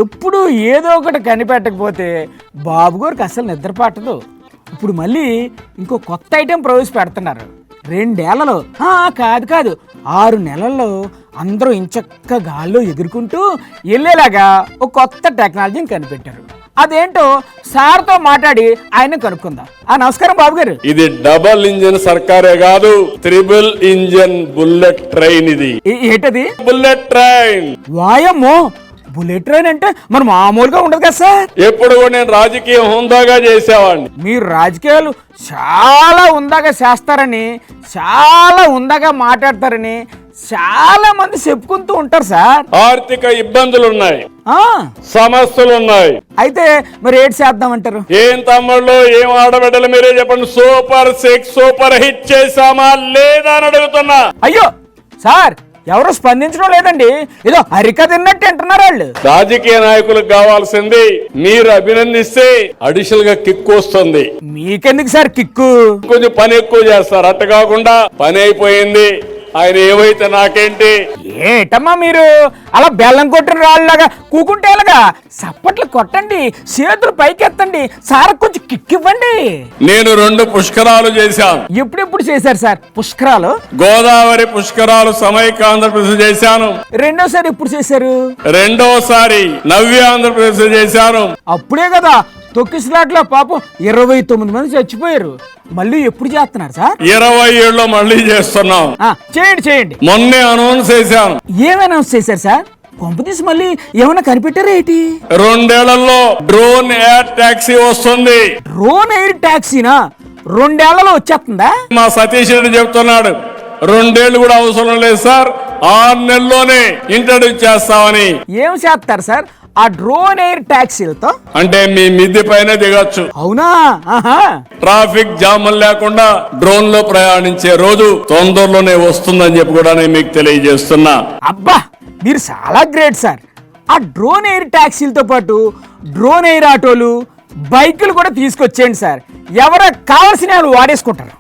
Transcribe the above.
ఎప్పుడు ఏదో ఒకటి కనిపెట్టకపోతే బాబు గారికి అసలు నిద్ర పట్టదు. ఇప్పుడు మళ్ళీ ఇంకో కొత్త ఐటెం ప్రవేశపెడుతున్నారు. 2 ఏళ్లలో కాదు 6 నెలల్లో అందరూ ఇంచక్క గాల్లో ఎగురుకుంటూ వెళ్ళేలాగా ఒక కొత్త టెక్నాలజీని కనిపెట్టారు. అదేంటో సార్తో మాట్లాడి ఆయన కనుక్కుందాం. నమస్కారం బాబు గారు. ఇది డబుల్ ఇంజిన్ సర్కారే కాదు, 3 ఇంజిన్ బుల్లెట్ ట్రైన్. ఇది ఏంటది? Bullet train. వాయమ్మో, బుల్లెట్ ట్రైన్ అంటే మరి మామూలుగా ఉండదు కదా సార్. ఎప్పుడు నేను రాజకీయం హుందాగా చేసేవాడిని. మీరు రాజకీయాలు చాలా ఉందాగా చేస్తారని, చాలా ఉందాగా మాట్లాడతారని చాలా మంది చెప్పుకుంటూ ఉంటారు సార్. ఆర్థిక ఇబ్బందులు ఉన్నాయి, సమస్యలు ఉన్నాయి. అయితే మరి ఏం చేద్దామంటారు? ఏం తమ్ముళ్ళు, ఏం ఆడబిడ్డలు మీరే చెప్పండి. సూపర్ 6 సూపర్ హిట్ చేసామా లేదా అని అడుగుతున్నా. అయ్యో సార్, ఎవరు స్పందించడం లేదండి. ఏదో అరిక తిన్నట్టు అంటున్నారు వాళ్ళు. రాజకీయ నాయకులకు కావాల్సింది మీరు అభినందిస్తే అడిషనల్ గా కిక్ వస్తుంది. మీకెందుకు సార్ కిక్కు? కొంచెం పని ఎక్కువ చేస్తారు. అట్ట కాకుండా పని అయిపోయింది, ఆయన ఏవైతే నాకేంటి. ఏటమ్మా మీరు అలా బెల్లం కొట్టిన రాళ్ళలాగా కూకుంటే ఎలాగా? చప్పట్లు కొట్టండి, చేతులు పైకెత్తండి, సార్ కొంచెం కిక్ ఇవ్వండి. నేను 2 పుష్కరాలు చేశాను. ఎప్పుడెప్పుడు చేశారు సార్ పుష్కరాలు? గోదావరి పుష్కరాలు సమైక్య ఆంధ్రప్రదేశ్ చేశాను. రెండోసారి ఎప్పుడు చేశారు? రెండోసారి నవ్య ఆంధ్రప్రదేశ్ చేశాను. అప్పుడే కదా తొక్కిసలాట్లో పాపం 29 మంది చచ్చిపోయారు. మళ్ళీ ఎప్పుడు చేస్తున్నారు సార్? 27లో మళ్ళీ చేస్తున్నాం. చేయండి. మొన్నే అనౌన్స్ చేశాను. ఏమి అనౌన్స్ చేశారు సార్? కొంపదీసి మళ్ళీ ఏమైనా కనిపెట్టారా ఏంటి? 2 ఏళ్లలో డ్రోన్ ఎయిర్ టాక్సీ వస్తుంది. డ్రోన్ ఎయిర్ టాక్సీనా? 2 ఏళ్లలో వచ్చేస్తుందా? మా సతీష్ రెడ్డి చెప్తున్నాడు 2 ఏళ్లు కూడా అవసరం లేదు సార్, 6 నెలల్లోనే ఇంట్రడ్యూస్ చేస్తామని. ఏం చేస్తారు సార్ ఆ డ్రోన్ ఎయిర్ టాక్సీలతో? అంటే మీ మిద్దె పైన దిగొచ్చు. అవునా? ట్రాఫిక్ జామ్ లేకుండా డ్రోన్ లో ప్రయాణించే రోజు తొందరలోనే వస్తుందని చెప్పి కూడా నేను మీకు తెలియజేస్తున్నా. అబ్బా, మీరు చాలా గ్రేట్ సార్. ఆ డ్రోన్ ఎయిర్ టాక్సీలతో పాటు డ్రోన్ ఎయిర్ ఆటోలు, బైకులు కూడా తీసుకొచ్చేయండి సార్. ఎవరు కావాల్సిన వాళ్ళు వాడేసుకుంటారు.